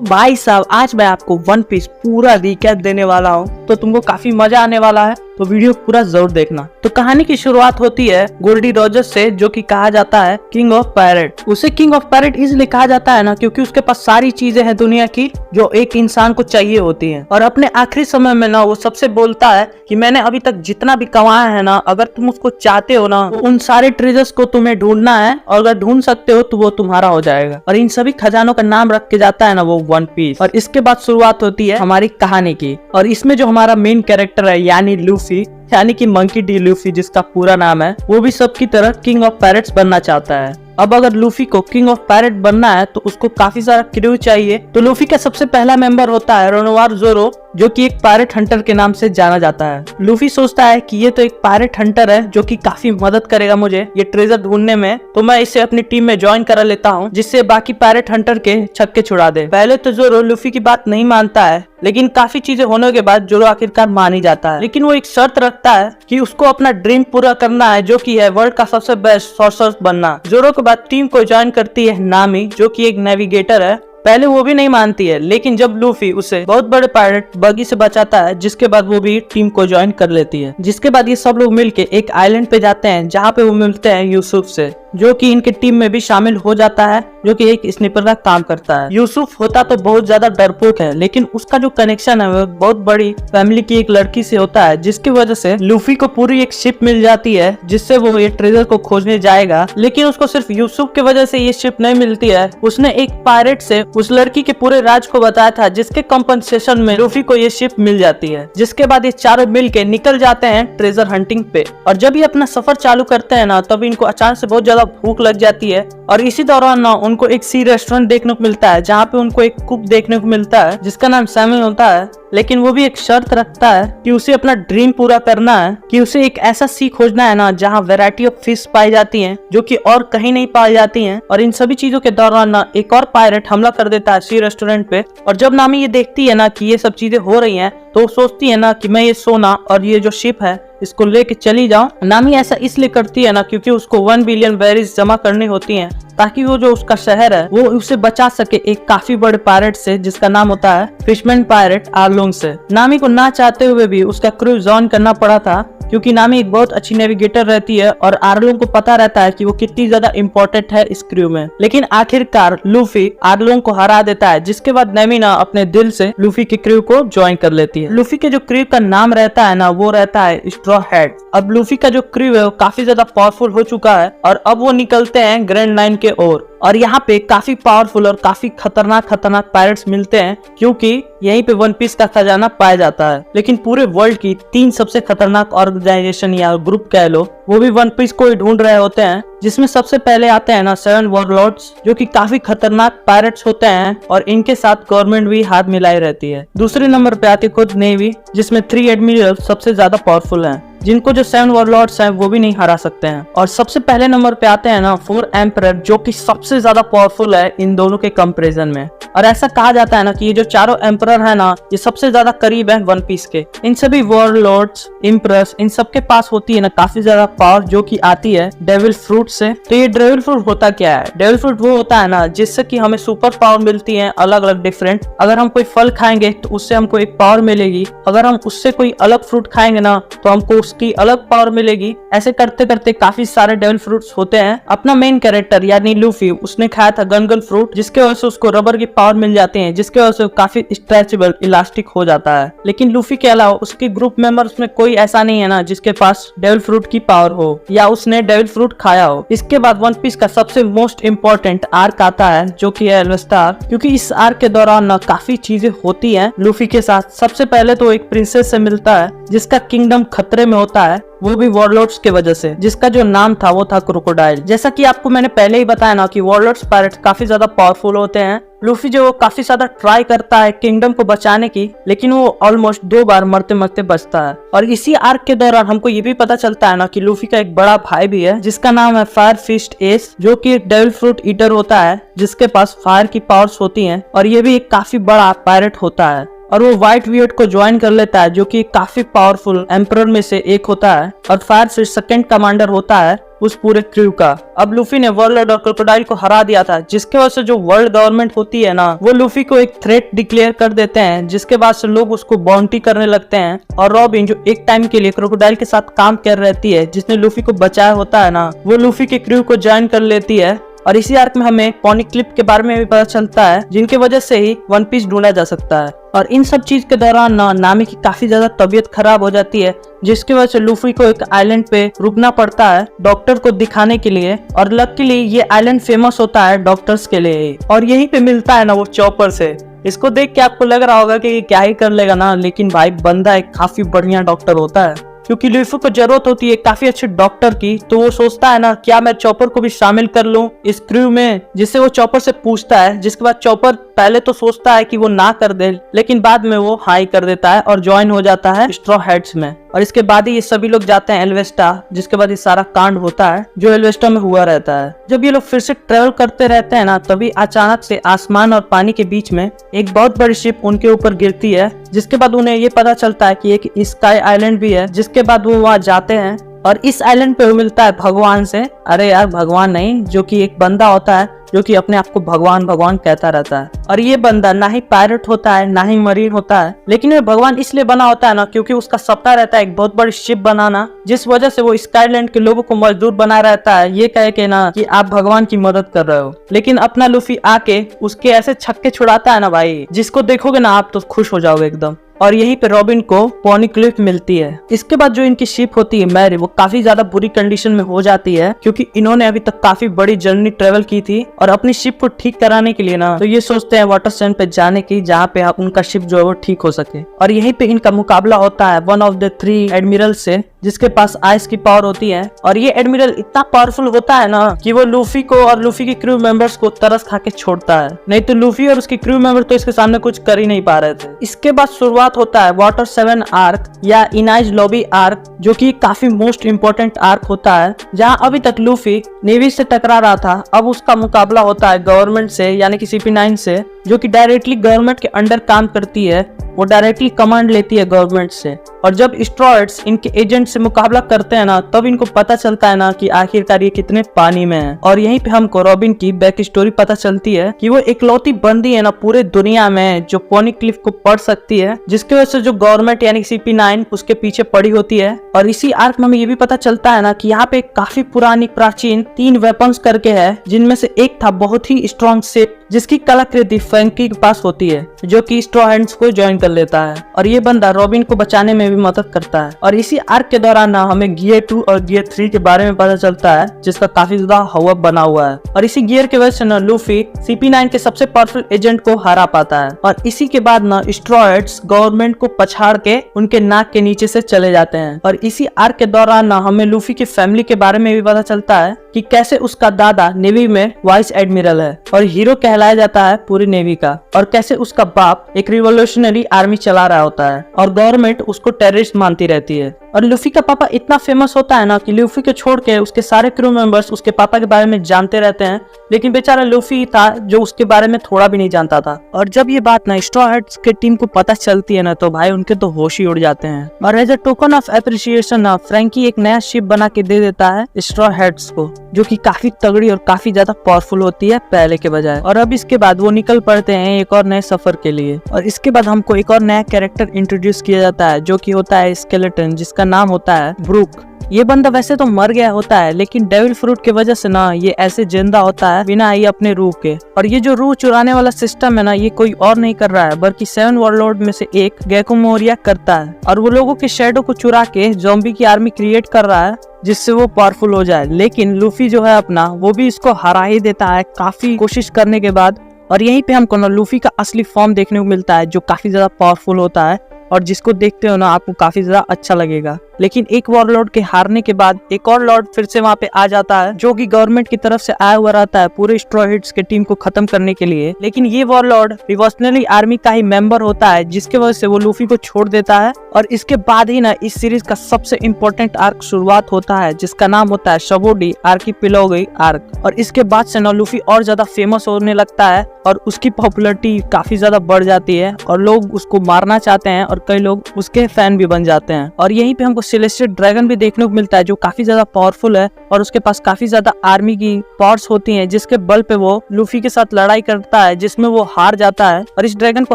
भाई साहब आज मैं आपको वन पीस पूरा रिकैप देने वाला हूँ, तो तुमको काफी मजा आने वाला है, तो वीडियो पूरा जरूर देखना। तो कहानी की शुरुआत होती है गोल्डी रॉजर से, जो कि कहा जाता है किंग ऑफ पायरेट। उसे किंग ऑफ पायरेट इसलिए कहा जाता है ना क्योंकि उसके पास सारी चीजें हैं दुनिया की जो एक इंसान को चाहिए होती हैं। और अपने आखिरी समय में ना वो सबसे बोलता है कि मैंने अभी तक जितना भी कमाया है ना, अगर तुम उसको चाहते हो ना, तो उन सारे ट्रेजर्स को तुम्हें ढूंढना है, और अगर ढूंढ सकते हो तो वो तुम्हारा हो जाएगा। और इन सभी खजानों का नाम रख के जाता है ना वो वन पीस। और इसके बाद शुरुआत होती है हमारी कहानी की। और इसमें जो हमारा मेन कैरेक्टर है यानी लूफी, यानी कि मंकी डी लूफी जिसका पूरा नाम है, वो भी सबकी तरह किंग ऑफ पायरेट्स बनना चाहता है। अब अगर लूफी को किंग ऑफ पायरेट बनना है तो उसको काफी सारा क्रू चाहिए। तो लूफी का सबसे पहला मेंबर होता है रोनोवार जोरो, जो कि एक पायरेट हंटर के नाम से जाना जाता है। लूफी सोचता है कि ये तो एक पायरेट हंटर है जो कि काफी मदद करेगा मुझे ये ट्रेजर ढूंढने में, तो मैं इसे अपनी टीम में ज्वाइन करा लेता हूँ, जिससे बाकी पायरेट हंटर के छक्के छुड़ा दे। पहले तो जोरो लूफी की बात नहीं मानता है, लेकिन काफी चीजें होने के बाद जोरो आखिरकार मान ही जाता है। लेकिन वो एक शर्त रखता है कि उसको अपना ड्रीम पूरा करना है, जो कि है वर्ल्ड का सबसे बेस्ट सॉर्सर बनना। जोरो के बाद टीम को ज्वाइन करती है नामी, जो कि एक नेविगेटर है। पहले वो भी नहीं मानती है, लेकिन जब लूफी उसे बहुत बड़े पायरेट बगी से बचाता है, जिसके बाद वो भी टीम को ज्वाइन कर लेती है। जिसके बाद ये सब लोग मिलके एक आइलैंड पे जाते हैं, जहाँ पे वो मिलते हैं यूसुफ से, जो कि इनके टीम में भी शामिल हो जाता है, जो कि एक स्निपर का काम करता है। यूसुफ होता तो बहुत ज्यादा डरपोक है, लेकिन उसका जो कनेक्शन है वो बहुत बड़ी फैमिली की एक लड़की से होता है, जिसकी वजह से लूफी को पूरी एक शिप मिल जाती है, जिससे वो ये ट्रेजर को खोजने जाएगा। लेकिन उसको सिर्फ यूसुफ की वजह से ये शिप नहीं मिलती है, उसने एक पायरेट से उस लड़की के पूरे राज को बताया था, जिसके कंपनसेशन में लूफी को ये शिप मिल जाती है। जिसके बाद ये चारों मिल के निकल जाते हैं ट्रेजर हंटिंग पे। और जब ये अपना सफर चालू करते हैं ना, तब इनको अचानक से बहुत ज्यादा भूख लग जाती है। और इसी दौरान ना उनको एक सी रेस्टोरेंट देखने को मिलता है, जहाँ पे उनको एक कुक देखने को मिलता है जिसका नाम सैमी होता है। लेकिन वो भी एक शर्त रखता है कि उसे अपना ड्रीम पूरा करना है, कि उसे एक ऐसा सी खोजना है ना जहाँ वैरायटी ऑफ फिश पाई जाती हैं, जो कि और कहीं नहीं पाई जाती हैं। और इन सभी चीजों के दौरान ना एक और पायरेट हमला कर देता है सी रेस्टोरेंट पे। और जब नामी ये देखती है ना कि ये सब चीजें हो रही हैं, तो वो सोचती है ना कि मैं ये सोना और ये जो शिप है इसको लेके चली जाऊं। नामी ऐसा इसलिए करती है ना क्योंकि उसको 1 बिलियन बेरीज जमा करनी होती हैं, ताकि वो जो उसका शहर है वो उसे बचा सके एक काफी बड़े पायरेट से, जिसका नाम होता है फिशमैन पायरेट आर्लोंग से। नामी को ना चाहते हुए भी उसका क्रू ज्वाइन करना पड़ा था, क्योंकि नामी एक बहुत अच्छी नेविगेटर रहती है और आर्लोंग को पता रहता है कि वो कितनी ज्यादा इम्पोर्टेंट है इस क्रू में। लेकिन आखिरकार लूफी आर्लोंग को हरा देता है, जिसके बाद नामी ना अपने दिल से लूफी के क्रू को ज्वाइन कर लेती है। लूफी के जो क्रू का नाम रहता है ना, वो रहता है स्ट्रॉ हैट। अब लूफी का जो क्रू है वो काफी ज्यादा पावरफुल हो चुका है, और अब वो निकलते हैं ग्रैंड लाइन के ओर। और यहाँ पे काफी पावरफुल और काफी खतरनाक पायरेट्स मिलते हैं, क्योंकि यहीं पे वन पीस का खजाना पाया जाता है। लेकिन पूरे वर्ल्ड की 3 सबसे खतरनाक ऑर्गेनाइजेशन या ग्रुप कह लो, वो भी वन पीस को ही ढूंढ रहे होते हैं। जिसमें सबसे पहले आते हैं ना 7 वॉरलॉर्ड्स, जो कि काफी खतरनाक पायरेट्स होते हैं, और इनके साथ गवर्नमेंट भी हाथ मिलाई रहती है। दूसरे नंबर पे आती खुद नेवी, जिसमें 3 एडमिरल सबसे ज्यादा पावरफुल हैं, जिनको जो 7 वॉरलॉर्ड्स हैं वो भी नहीं हरा सकते हैं। और सबसे पहले नंबर पे आते हैं ना 4 एम्परर, जो कि सबसे ज्यादा पावरफुल है इन दोनों के कंपैरिजन में। और ऐसा कहा जाता है ना कि ये जो चारों एम्परर है ना, ये सबसे ज्यादा करीब है वन पीस के। इन सभी वॉरलॉर्ड्स, एम्परर्स, इन सबके पास होती है ना काफी ज्यादा पावर, जो कि आती है डेविल फ्रूट से। तो ये डेविल फ्रूट होता क्या है? डेविल फ्रूट वो होता है ना जिससे कि हमें सुपर पावर मिलती है, अलग अलग डिफरेंट। अगर हम कोई फल खाएंगे तो उससे हमको एक पावर मिलेगी, अगर हम उससे कोई अलग फ्रूट खाएंगे ना तो हमको की अलग पावर मिलेगी। ऐसे करते करते काफी सारे डेविल फ्रूट्स होते हैं। अपना मेन कैरेक्टर यानी लूफी, उसने खाया था गनगन फ्रूट, जिसके वजह से उसको रबर की पावर मिल जाती है, जिसके वजह से काफी स्ट्रेचेबल इलास्टिक हो जाता है। लेकिन लूफी के अलावा उसके ग्रुप मेंबर्स में कोई ऐसा नहीं है ना जिसके पास डेविल फ्रूट की पावर हो या उसने डेविल फ्रूट खाया हो। इसके बाद वन पीस का सबसे मोस्ट इम्पोर्टेंट आर्क आता है, जो कि है एल्वेस्टार, क्योंकि इस आर्क के दौरान ना काफी चीजें होती हैं लूफी के साथ। सबसे पहले तो एक प्रिंसेस से मिलता है, जिसका किंगडम खतरे में होता है, वो भी वॉरलॉर्ड्स के वजह से, जिसका जो नाम था वो था क्रोकोडाइल। जैसा कि आपको मैंने पहले ही बताया ना कि वॉरलॉर्ड्स पायरेट्स काफी ज्यादा पावरफुल होते हैं। लूफी जो काफी ज्यादा ट्राई करता है किंगडम को बचाने की, लेकिन वो ऑलमोस्ट 2 बार मरते मरते बचता है। और इसी आर्क के दौरान हमको ये भी पता चलता है ना कि लूफी का एक बड़ा भाई भी है, जिसका नाम है फायर फिस्ट एस, जो कि एक डेविल फ्रूट ईटर होता है, जिसके पास फायर की पावर्स होती हैं। और ये भी एक काफी बड़ा पायरेट होता है। और वो व्हाइट वियर्ड को ज्वाइन कर लेता है, जो कि काफी पावरफुल एम्परर में से एक होता है और फायर फिश सेकंड कमांडर होता है। उस पूरे क्रू का। अब लूफी ने वर्ल्ड और क्रोकोडाइल को हरा दिया था, जिसके वजह से जो वर्ल्ड गवर्नमेंट होती है ना, वो लूफी को एक थ्रेट डिक्लेयर कर देते हैं, जिसके बाद से लोग उसको बाउंटी करने लगते हैं। और रॉबिन जो एक टाइम के लिए क्रोकोडाइल के साथ काम कर रहती है, जिसने लूफी को बचाया होता है ना, वो लूफी के क्रू को ज्वाइन कर लेती है। और इसी आर्क में हमें पॉनीक्लिफ के बारे में भी पता चलता है, जिनकी वजह से ही वन पीस ढूंढा जा सकता है। और इन सब चीज के दौरान नामी की काफी ज्यादा तबीयत खराब हो जाती है, जिसकी वजह से लूफी को एक आइलैंड पे रुकना पड़ता है डॉक्टर को दिखाने के लिए। और लकीली ये आइलैंड फेमस होता है डॉक्टर्स के लिए, और यहीं पे मिलता है ना वो चॉपर से। इसको देख के आपको लग रहा होगा कि क्या ही कर लेगा ना, लेकिन भाई बंदा एक काफी बढ़िया डॉक्टर होता है, क्योंकि लूफी को जरूरत होती है काफी अच्छे डॉक्टर की। तो वो सोचता है ना, क्या मैं चॉपर को भी शामिल कर लूं इस क्रू में, जिससे वो चॉपर से पूछता है। जिसके बाद चॉपर पहले तो सोचता है कि वो ना कर दे, लेकिन बाद में वो हाई कर देता है और ज्वाइन हो जाता है स्ट्रॉ हैट्स में। और इसके बाद ही ये सभी लोग जाते हैं एल्वेस्टा, जिसके बाद ये सारा कांड होता है जो एल्वेस्टा में हुआ रहता है। जब ये लोग फिर से ट्रेवल करते रहते हैं ना, तभी अचानक से आसमान और पानी के बीच में एक बहुत बड़ी शिप उनके ऊपर गिरती है, जिसके बाद उन्हें ये पता चलता है कि एक स्काई आइलैंड भी है। जिसके बाद वो वहाँ जाते हैं और इस आइलैंड पे मिलता है भगवान से। अरे यार भगवान नहीं, जो कि एक बंदा होता है जो कि अपने आप को भगवान भगवान कहता रहता है। और ये बंदा ना ही पायलट होता है ना ही मरीन होता है, लेकिन वो भगवान इसलिए बना होता है ना, क्योंकि उसका सपना रहता है एक बहुत बड़ी शिप बनाना, जिस वजह से वो स्काईलैंड के लोगों को मजदूर बना रहता है, ये कह के ना कि आप भगवान की मदद कर रहे हो। लेकिन अपना लूफी आके उसके ऐसे छक्के छुड़ाता है ना भाई, जिसको देखोगे ना आप तो खुश हो जाओगे एकदम। और यहीं पे रॉबिन को पॉनीक्लिफ मिलती है। इसके बाद जो इनकी शिप होती है मैरी, वो काफी ज्यादा बुरी कंडीशन में हो जाती है, क्योंकि इन्होंने अभी तक काफी बड़ी जर्नी ट्रेवल की थी। और अपनी शिप को ठीक कराने के लिए ना, तो ये सोचते हैं वाटर स्टैंड पे जाने की, जहाँ पे उनका शिप जो है वो ठीक हो सके। और यहीं पे इनका मुकाबला होता है वन ऑफ द 3 एडमिरल से, जिसके पास आइस की पावर होती है। और ये एडमिरल इतना पावरफुल होता है ना कि वो लूफी को और लूफी के क्रू मेंबर्स को तरस खा के छोड़ता है। नहीं तो लूफी और उसके क्रू मेंबर तो इसके सामने कुछ कर ही नहीं पा रहे थे। इसके बाद शुरुआत होता है वाटर 7 आर्क या इनाइज लॉबी आर्क, जो कि काफी मोस्ट इम्पोर्टेंट आर्क होता है, जहां अभी तक लूफी नेवी से टकरा रहा था। अब उसका मुकाबला होता है गवर्नमेंट से, यानी कि CP9 से, जो कि डायरेक्टली गवर्नमेंट के अंडर काम करती है। वो डायरेक्टली कमांड लेती है गवर्नमेंट से। और जब स्ट्रॉयड्स इनके एजेंट से मुकाबला करते हैं ना, तब इनको पता चलता है ना कि आखिरकार ये कितने पानी में है। और यहीं पे हमको रॉबिन की बैक स्टोरी पता चलती है कि वो इकलौती बंदी है ना पूरे दुनिया में जो पॉनीक्लिफ को पढ़ सकती है, जिसकी वजह से जो गवर्नमेंट यानी CP9 उसके पीछे पड़ी होती है। और इसी आर्क में हमें ये भी पता चलता है ना कि यहाँ पे काफी पुरानी प्राचीन 3 वेपन्स करके है, जिनमें से एक था बहुत ही स्ट्रॉन्ग शिप, जिसकी कलाकृति फ्रैंकी के पास होती है, जो कि स्ट्रॉ हैंड्स को ज्वाइन कर लेता है। और ये बंदा रॉबिन को बचाने में भी मदद करता है। और इसी आर्क के दौरान ना हमें गियर 2 और गियर 3 के बारे में पता चलता है, जिसका काफी ज्यादा हवा बना हुआ है। और इसी गियर के वजह से ना लूफी CP9 के सबसे पावरफुल एजेंट को हरा पाता है। और इसी के बाद ना स्ट्रॉयड्स गवर्नमेंट को पछाड़ के उनके नाक के नीचे से चले जाते हैं। और इसी आर्क के दौरान ना हमें लूफी की फैमिली के बारे में भी पता चलता है कि कैसे उसका दादा नेवी में वाइस एडमिरल है और हीरो कहलाया जाता है पूरी नेवी का, और कैसे उसका बाप एक रिवोल्यूशनरी आर्मी चला रहा होता है और गवर्नमेंट उसको टेररिस्ट मानती रहती है। और लूफी का पापा इतना फेमस होता है ना कि लूफी को छोड़ के उसके सारे क्रू मेंबर्स उसके पापा के बारे में जानते रहते हैं, लेकिन बेचारा लूफी था जो उसके बारे में थोड़ा भी नहीं जानता था। और जब ये बात ना स्ट्रॉ हैट्स के टीम को पता चलती है ना, तो भाई उनके तो होश ही उड़ जाते हैं। और as a token of appreciation ना फ्रैंकी एक नया शिप बना के दे देता है स्ट्रॉ हैट्स को, जो कि काफी तगड़ी और काफी ज्यादा पावरफुल होती है पहले के बजाय। और अब इसके बाद वो निकल पड़ते हैं एक और नए सफर के लिए। और इसके बाद हमको एक और नया कैरेक्टर इंट्रोड्यूस किया जाता है, जो कि होता है स्केलेटन, जिसका नाम होता है ब्रूक। ये बंदा वैसे तो मर गया होता है, लेकिन डेविल फ्रूट की वजह से ना ये ऐसे जिंदा होता है बिना आई अपने रूह के। और ये जो रूह चुराने वाला सिस्टम है ना, ये कोई और नहीं कर रहा है बल्कि 7 वॉरलॉर्ड में से एक गेको मोरिया करता है। और वो लोगों के शेडो को चुरा के ज़ॉम्बी की आर्मी क्रिएट कर रहा है, जिससे वो पावरफुल हो जाए। लेकिन लूफी जो है अपना, वो भी इसको हरा ही देता है काफी कोशिश करने के बाद। और यहीं पे हमको ना लूफी का असली फॉर्म देखने को मिलता है, जो काफी ज्यादा पावरफुल होता है और जिसको देखते हो ना आपको काफी ज्यादा अच्छा लगेगा। लेकिन एक वॉरलॉर्ड के हारने के बाद एक और लॉर्ड फिर से वहाँ पे आ जाता है, जो कि गवर्नमेंट की तरफ से आया हुआ रहता है पूरे स्ट्रॉ हैट्स के टीम को खत्म करने के लिए। लेकिन ये वॉरलॉर्ड रिवोल्यूशनरी आर्मी का ही मेंबर होता है, जिसके वजह से वो लूफी को छोड़ देता है। और इसके बाद ही ना इस सीरीज का सबसे इम्पोर्टेंट आर्क शुरुआत होता है, जिसका नाम होता है शबोडी आर्कीपिएलागो आर्क। और इसके बाद से ना लूफी और ज्यादा फेमस होने लगता है और उसकी पॉपुलैरिटी काफी ज्यादा बढ़ जाती है और लोग उसको मारना चाहते हैं और कई लोग उसके फैन भी बन जाते हैं। और यहीं पे हमको सेलेस्टियल ड्रैगन भी देखने को मिलता है जो काफी ज्यादा पावरफुल है और उसके पास काफी ज्यादा आर्मी की पावर्स होती हैं, जिसके बल पे वो लूफी के साथ लड़ाई करता है जिसमें वो हार जाता है। और इस ड्रैगन को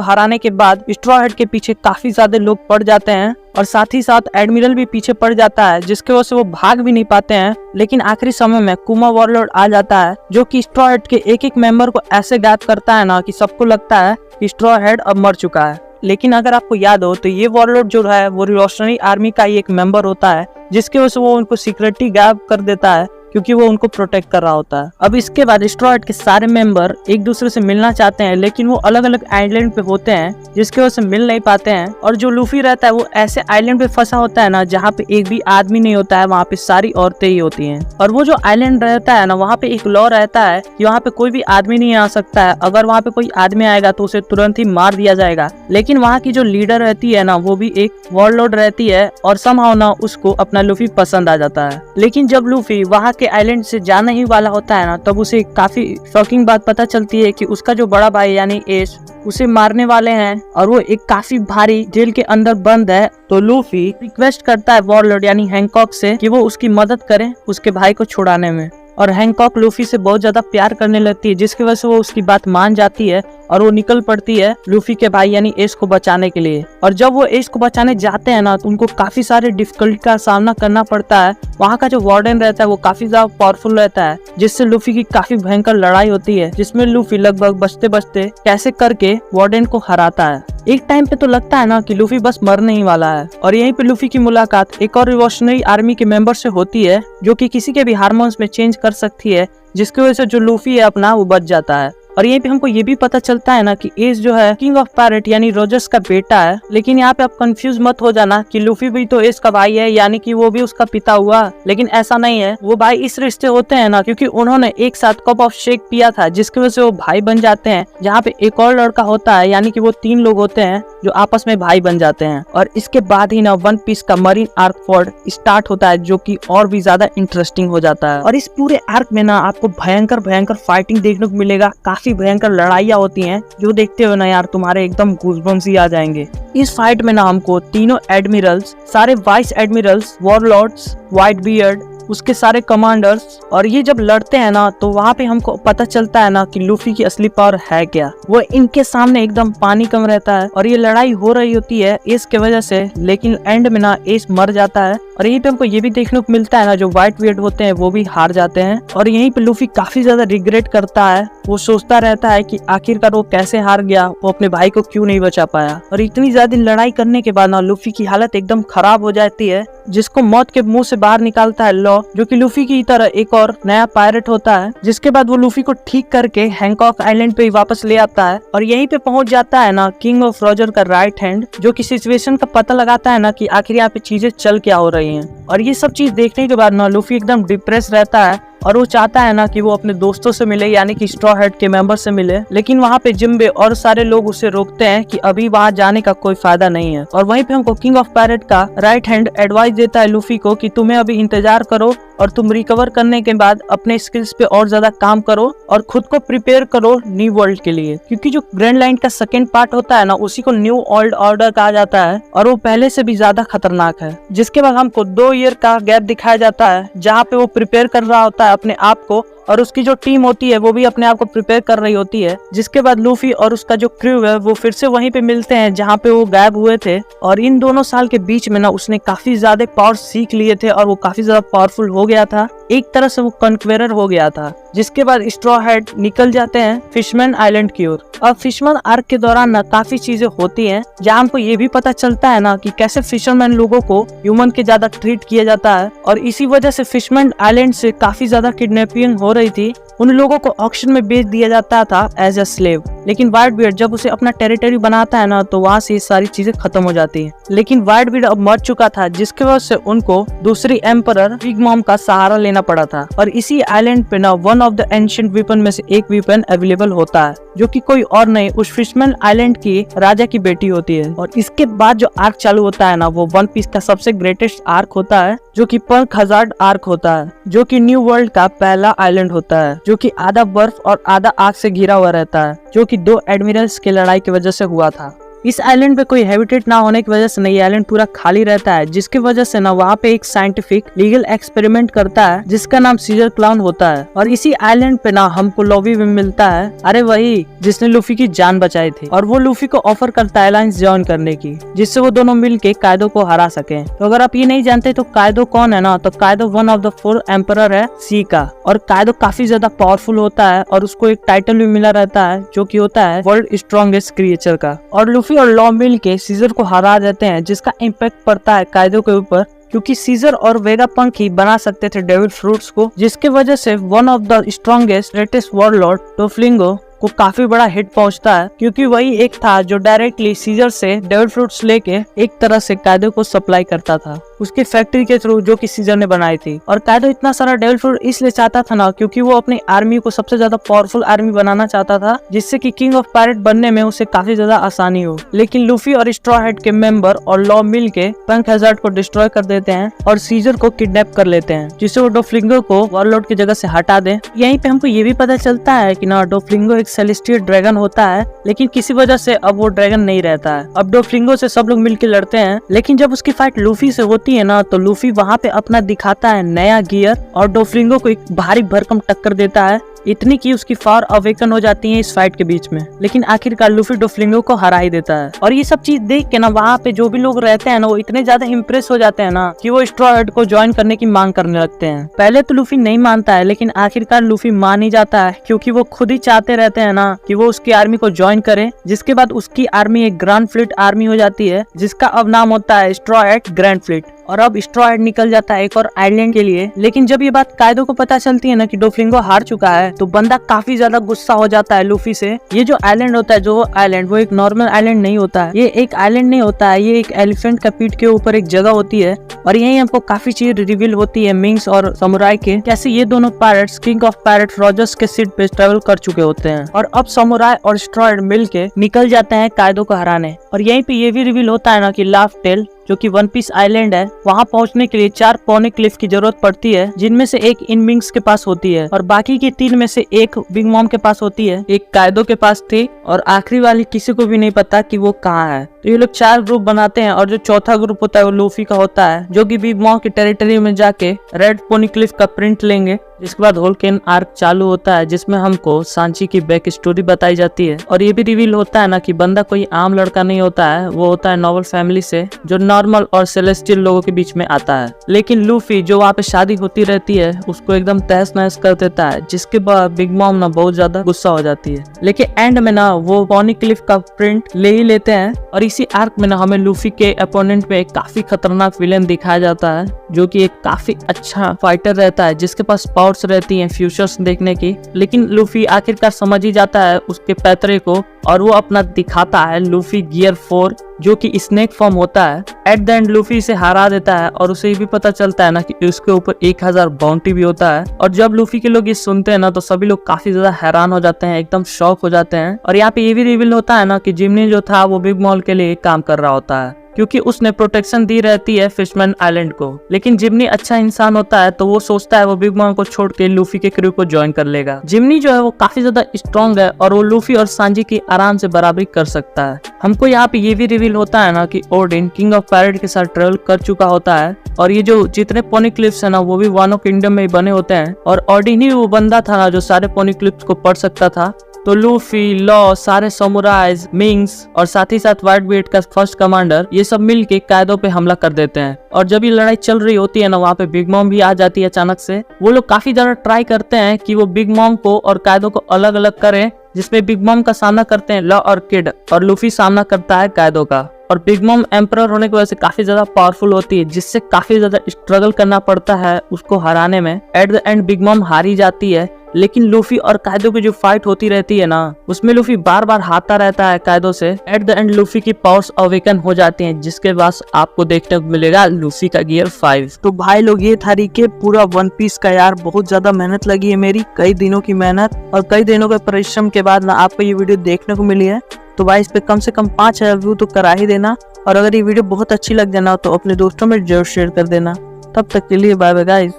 हराने के बाद स्ट्रॉ हेड के पीछे काफी ज्यादा लोग पड़ जाते हैं और साथ ही साथ एडमिरल भी पीछे पड़ जाता है, जिसके वजह से वो भाग भी नहीं पाते हैं। लेकिन आखिरी समय में कुमा वॉरलॉर्ड आ जाता है जो कि स्ट्रॉ हेड के एक मेंबर को ऐसे गायब करता है ना कि सबको लगता है कि स्ट्रॉ हेड अब मर चुका है। लेकिन अगर आपको याद हो तो ये वॉरलॉर्ड जो है वो रिवॉल्यूशनरी आर्मी का ही एक मेंबर होता है, जिसकी वजह से वो उनको सीक्रेटली गायब कर देता है क्योंकि वो उनको प्रोटेक्ट कर रहा होता है। अब इसके बाद स्ट्रॉ हेड के सारे मेंबर एक दूसरे से मिलना चाहते हैं, लेकिन वो अलग अलग आइलैंड पे होते हैं जिसकी वजह से मिल नहीं पाते हैं। और जो लूफी रहता है वो ऐसे आइलैंड पे फंसा होता है ना जहाँ पे एक भी आदमी नहीं होता है, वहाँ पे सारी औरतें ही होती हैं। और वो जो आइलैंड रहता है ना वहाँ पे एक लॉ रहता है कि वहाँ पे कोई भी आदमी नहीं आ सकता है, अगर वहाँ पे कोई आदमी आएगा तो उसे तुरंत ही मार दिया जाएगा। लेकिन वहाँ की जो लीडर रहती है ना वो भी एक वॉरलॉर्ड रहती है और समहाउ ना उसको अपना लूफी पसंद आ जाता है। लेकिन जब लूफी वहाँ के आइलैंड से जाने ही वाला होता है ना तब उसे काफी शॉकिंग बात पता चलती है कि उसका जो बड़ा भाई यानी एस उसे मारने वाले हैं और वो एक काफी भारी जेल के अंदर बंद है। तो लूफी रिक्वेस्ट करता है वॉरलॉर्ड यानी हैंकॉक से कि वो उसकी मदद करे उसके भाई को छुड़ाने में। और हैंकॉक लूफी से बहुत ज्यादा प्यार करने लगती है, जिसकी वजह से वो उसकी बात मान जाती है और वो निकल पड़ती है लूफी के भाई यानी एस को बचाने के लिए। और जब वो एस को बचाने जाते हैं ना तो उनको काफी सारे डिफिकल्टी का सामना करना पड़ता है। वहाँ का जो वार्डन रहता है वो काफी ज्यादा पावरफुल रहता है, जिससे लूफी की काफी भयंकर लड़ाई होती है, जिसमें लूफी लगभग बचते बचते कैसे करके वार्डन को हराता है। एक टाइम पे तो लगता है ना कि लूफी बस मरने ही वाला है और यहीं पे लूफी की मुलाकात एक और रिवॉल्यूशनरी आर्मी के मेंबर से होती है जो कि किसी के भी हार्मोन्स में चेंज कर सकती है, जिसकी वजह से जो लूफी है अपना वो बच जाता है। और यहीं पे हमको ये भी पता चलता है ना कि एस जो है किंग ऑफ पायरेट यानी रोजर्स का बेटा है। लेकिन यहाँ पे आप कंफ्यूज मत हो जाना कि लूफी भी तो एस का भाई है, यानी कि वो भी उसका पिता हुआ। लेकिन ऐसा नहीं है, वो भाई इस रिश्ते होते हैं ना क्योंकि उन्होंने एक साथ कप ऑफ शेक पिया था, जिसकी वजह से वो भाई बन जाते हैं। जहाँ पे एक और लड़का होता है यानी कि वो 3 लोग होते हैं जो आपस में भाई बन जाते हैं। और इसके बाद ही ना वन पीस का मरीन आर्क फोर्ड स्टार्ट होता है जो कि और भी ज्यादा इंटरेस्टिंग हो जाता है। और इस पूरे आर्क में ना आपको भयंकर भयंकर फाइटिंग देखने को मिलेगा, काफी भयंकर लड़ाइयाँ होती हैं जो देखते हुए ना यार तुम्हारे एकदम गूज़बम्स ही आ जाएंगे। इस फाइट में ना हमको तीनों एडमिरल्स, सारे vice Admirals, warlords, white beard, उसके सारे कमांडर्स और ये जब लड़ते हैं ना तो वहाँ पे हमको पता चलता है ना कि लूफी की असली पावर है क्या। वो इनके सामने एकदम पानी कम रहता है और ये लड़ाई हो रही होती है एस के वजह से, लेकिन एंड में ना एस मर जाता है। और यहीं पे हमको ये भी देखने को मिलता है ना जो व्हाइट बियर्ड होते हैं वो भी हार जाते हैं। और यहीं पे लूफी काफी ज्यादा रिग्रेट करता है, वो सोचता रहता है कि आखिरकार वो कैसे हार गया, वो अपने भाई को क्यों नहीं बचा पाया। और इतनी ज्यादा लड़ाई करने के बाद ना लूफी की हालत एकदम खराब हो जाती है, जिसको मौत के मुंह से बाहर निकालता है लॉ, जो कि लूफी की तरह एक और नया पायरेट होता है। जिसके बाद वो लूफी को ठीक करके हैंकॉक आइलैंड पे वापस ले आता है और यहीं पे पहुंच जाता है ना किंग ऑफ रोजर का राइट हैंड, जो कि सिचुएशन का पता लगाता है ना कि आखिर यहाँ पे चीजें चल क्या हो रही हैं। और ये सब चीज देखने के बाद ना लूफी एकदम डिप्रेस रहता है और वो चाहता है ना कि वो अपने दोस्तों से मिले यानी कि स्ट्रॉ हेड के मेंबर से मिले। लेकिन वहाँ पे जिम्बे और सारे लोग उसे रोकते हैं कि अभी वहाँ जाने का कोई फायदा नहीं है। और वहीं पे हमको किंग ऑफ पायरेट का राइट हैंड एडवाइस देता है लूफी को कि तुम्हें अभी इंतजार करो और तुम रिकवर करने के बाद अपने स्किल्स पे और ज्यादा काम करो और खुद को प्रिपेयर करो न्यू वर्ल्ड के लिए, क्योंकि जो ग्रैंड लाइन का सेकंड पार्ट होता है ना उसी को न्यू वर्ल्ड ऑर्डर कहा जाता है और वो पहले से भी ज्यादा खतरनाक है। जिसके बाद हमको 2 ईयर का गैप दिखाया जाता है जहाँ पे वो प्रिपेयर कर रहा होता है अपने आप को और उसकी जो टीम होती है वो भी अपने आप को प्रिपेयर कर रही होती है। जिसके बाद लूफी और उसका जो क्रू है वो फिर से वहीं पे मिलते हैं जहाँ पे वो गायब हुए थे और इन दोनों साल के बीच में ना उसने काफी ज्यादा पावर सीख लिए थे और वो काफी ज्यादा पावरफुल हो गया था, एक तरह से वो कॉन्क्वेरर हो गया था। जिसके बाद स्ट्रॉ हेड निकल जाते हैं फिशमैन आइलैंड की ओर। और फिशमैन आर्क के दौरान ना काफी चीजें होती हैं जहाँ हमको ये भी पता चलता है ना कि कैसे फिशरमैन लोगों को ह्यूमन के ज्यादा ट्रीट किया जाता है और इसी वजह से फिशमैन आइलैंड से काफी ज्यादा किडनैपिंग हो रही थी। उन लोगों को ऑक्शन में बेच दिया जाता था एज अ स्लेव। लेकिन व्हाइट बियर्ड जब उसे अपना टेरिटरी बनाता है ना तो वहाँ से ये सारी चीजें खत्म हो जाती है। लेकिन व्हाइट बियर्ड अब मर चुका था, जिसकी वजह से उनको दूसरी एम्परर बिग मॉम का सहारा लेना पड़ा था। और इसी आइलैंड पे ना one of the ancient weapon में से एक वेपन अवेलेबल होता है जो कि कोई और नहीं उस फिशमैन आइलैंड की राजा की बेटी होती है। और इसके बाद जो आर्क चालू होता है ना वो वन पीस का सबसे ग्रेटेस्ट आर्क होता है जो कि पर्क हजार्ड आर्क होता है, जो कि न्यू वर्ल्ड का पहला आइलैंड होता है जो कि आधा बर्फ और आधा आग से घिरा हुआ रहता है, जो कि 2 एडमिरल्स की लड़ाई की वजह से हुआ था। इस आइलैंड पे कोई हैबिटेट ना होने की वजह से ना ये आइलैंड पूरा खाली रहता है, जिसकी वजह से ना वहाँ पे एक साइंटिफिक लीगल एक्सपेरिमेंट करता है जिसका नाम सीजर क्लाउन होता है। और इसी आइलैंड पे ना हमको लॉबी भी मिलता है, अरे वही जिसने लूफी की जान बचाई थी। और वो लूफी को ऑफर करता है अलायंस ज्वाइन करने की, जिससे वो दोनों मिलके कायदो को हरा सके। तो अगर आप ये नहीं जानते तो कायदो कौन है ना, तो कायदो वन ऑफ द 4 एम्परर है सी का। और कायदो काफी ज्यादा पावरफुल होता है और उसको एक टाइटल भी मिला रहता है जो कि होता है वर्ल्ड स्ट्रॉन्गेस्ट क्रिएचर का। और लूफी और लॉ मिल के सीजर को हरा देते हैं, जिसका इम्पैक्ट पड़ता है कायदो के ऊपर, क्योंकि सीजर और वेगापंक ही बना सकते थे डेविल फ्रूट्स को, जिसके वजह से one of the strongest greatest warlord Doflamingo को काफी बड़ा हिट पहुंचता है, क्योंकि वही एक था जो डायरेक्टली सीजर से डेविल फ्रूट्स लेके एक तरह से कायदो को सप्लाई करता था उसकी फैक्ट्री के थ्रू जो कि सीजर ने बनाई थी। और कायदो इतना सारा डेविल फ्रूट इसलिए चाहता था ना क्योंकि वो अपनी आर्मी को सबसे ज्यादा पावरफुल आर्मी बनाना चाहता था, जिससे कि किंग ऑफ पायरेट बनने में उसे काफी ज्यादा आसानी हो। लेकिन लूफी और स्ट्रॉ हेड के मेंबर और लॉ मिल के पंक हैजार्ड को डिस्ट्रॉय कर देते हैं और सीजर को किडनैप कर लेते हैं, जिससे वो डोफ्लिंगो को वॉरलॉर्ड की जगह से हटा दे। यहीं पे हमको ये भी पता चलता है कि ना डोफ्लिंगो एक सेलेस्टियल ड्रैगन होता है, लेकिन किसी वजह से अब वो ड्रैगन नहीं रहता है। अब डोफ्लिंगो से सब लोग मिलकर लड़ते हैं, लेकिन जब उसकी फाइट लूफी से होती है ना, तो लूफी वहाँ पे अपना दिखाता है नया गियर और डोफ्लिंगो को एक भारी भरकम टक्कर देता है, इतनी की उसकी फार अवेकन हो जाती है इस फाइट के बीच में। लेकिन आखिरकार लूफी डोफ्लिंगो को हरा ही देता है। और ये सब चीज देख के ना वहाँ पे जो भी लोग रहते हैं ना, वो इतने ज्यादा इम्प्रेस हो जाते हैं ना कि वो स्ट्रॉ हेड को ज्वाइन करने की मांग करने लगते हैं। पहले तो लूफी नहीं मानता है, लेकिन आखिरकार लूफी मान ही जाता है, क्योंकि वो खुद ही चाहते रहते हैं ना कि वो उसकी आर्मी को ज्वाइन करे। जिसके बाद उसकी आर्मी एक ग्रैंड फ्लीट आर्मी हो जाती है, जिसका अब नाम होता है स्ट्रॉ हेड ग्रैंड फ्लीट। और अब स्ट्रॉ हेड निकल जाता है एक और आइलैंड के लिए। लेकिन जब ये बात कायदो को पता चलती है ना कि डोफ्लिंगो हार चुका है, तो बंदा काफी ज्यादा गुस्सा हो जाता है लूफी से। ये जो आइलैंड होता है, जो आइलैंड वो एक नॉर्मल आइलैंड नहीं होता है, ये एक आइलैंड नहीं होता है, ये एक एलिफेंट का पीठ के ऊपर एक जगह होती है। और यही हमको काफी चीज रिवील होती है मिंग्स और समुराई के, कैसे ये दोनों pirates king of pirate Rogers के सीट पे ट्रेवल कर चुके होते हैं। और अब समुराई और स्ट्रॉ हेड मिल के निकल जाते हैं कायदो को हराने। और यहीं पे ये भी रिवील होता है ना कि लाफ टेल जो कि वन पीस आइलैंड है, वहाँ पहुँचने के लिए 4 पौने क्लिफ की जरूरत पड़ती है, जिनमें से एक इन मिंग्स के पास होती है और बाकी की 3 में से एक बिग मॉम के पास होती है, एक कायदो के पास थी और आखिरी वाली किसी को भी नहीं पता कि वो कहाँ है। तो ये लोग 4 ग्रुप बनाते हैं और जो चौथा ग्रुप होता है वो लूफी का होता है, जो कि बिग मॉम की टेरिटरी में जाके रेड पोनी क्लिफ का प्रिंट लेंगे। जिसके बाद होल केन आर्क चालू होता है, जिसमें हमको सांची की बैक स्टोरी बताई जाती है। और ये भी रिवील होता है ना कि बंदा कोई आम लड़का नहीं होता है, वो होता है नोबल फैमिली से, जो नॉर्मल और सेलेस्टियल लोगों के बीच में आता है। लेकिन लूफी जो वहाँ पे शादी होती रहती है उसको एकदम तहस नहस कर देता है, जिसके बाद बिग मॉम ना बहुत ज्यादा गुस्सा हो जाती है। लेकिन एंड में ना वो पॉनी क्लिफ का प्रिंट ले ही लेते हैं। और इसी आर्क में ना हमें लूफी के अपोनेंट में एक काफी खतरनाक विलेन दिखाया जाता है, जो कि एक काफी अच्छा फाइटर रहता है, जिसके पास पावर्स रहती हैं फ्यूचर्स देखने की। लेकिन लूफी आखिरकार समझ ही जाता है उसके पैतरे को और वो अपना दिखाता है लूफी गियर 4, जो कि स्नेक फॉर्म होता है। एट द एंड लूफी इसे हरा देता है और उसे भी पता चलता है ना कि उसके ऊपर 1000 बाउंटी भी होता है। और जब लूफी के लोग ये सुनते हैं ना, तो सभी लोग काफी ज्यादा हैरान हो जाते हैं, एकदम शॉक हो जाते हैं। और यहाँ पे ये भी रिवील होता है ना कि जिमनी जो था वो बिग मॉम के लिए काम कर रहा होता है, क्योंकि उसने प्रोटेक्शन दी रहती है फिशमैन आइलैंड को। लेकिन जिमनी अच्छा इंसान होता है, तो वो सोचता है वो बिग मॉम को छोड़ के लूफी के क्रू को ज्वाइन कर लेगा। जिमनी जो है वो काफी ज्यादा स्ट्रॉन्ग है और वो लूफी और सांजी की आराम से बराबरी कर सकता है। हमको यहाँ पे ये भी रिवील होता है ना कि ओडिन किंग ऑफ पायरेट के साथ ट्रेवल कर चुका होता है और ये जो जितने पोनी क्लिप्स है ना वो भी वानो किंगडम में बने होते हैं। और ओडिन ही वो बंदा था ना जो सारे पोनी क्लिप्स को पढ़ सकता था। तो लूफी, लॉ, सारे समुराइज, मिंग्स और साथ ही साथ व्हाइट बीट का फर्स्ट कमांडर, ये सब मिलके कायदो पे हमला कर देते हैं। और जब ये लड़ाई चल रही होती है ना, वहाँ पे बिग मॉम भी आ जाती है अचानक से। वो लोग काफी ज्यादा ट्राई करते हैं कि वो बिग मॉम को और कायदो को अलग अलग करें, जिसमें बिग मॉम का सामना करते हैं लॉ और किड और लूफी सामना करता है कायदो का। और बिग मॉम एम्परर होने की वजह से काफी ज्यादा पावरफुल होती है, जिससे काफी ज्यादा स्ट्रगल करना पड़ता है उसको हराने में। At the end big mom हारी जाती है। लेकिन लूफी और कायदो की जो फाइट होती रहती है ना, उसमें लूफी बार बार हारता रहता है कायदो से। एट द एंड लूफी की पावर्स अवेकन हो जाती हैं, जिसके बाद आपको देखने को मिलेगा लूफी का गियर 5। तो भाई लोग ये था के पूरा वन पीस का यार, बहुत ज्यादा मेहनत लगी है मेरी, कई दिनों की मेहनत और कई दिनों के परिश्रम के बाद ना आपको ये वीडियो देखने को मिली है। तो भाई इस पे कम से कम 5000 व्यू तो करा ही देना। और अगर ये वीडियो बहुत अच्छी लग जाना तो अपने दोस्तों में जरूर शेयर कर देना। तब तक के लिए बाय बाय गाइस।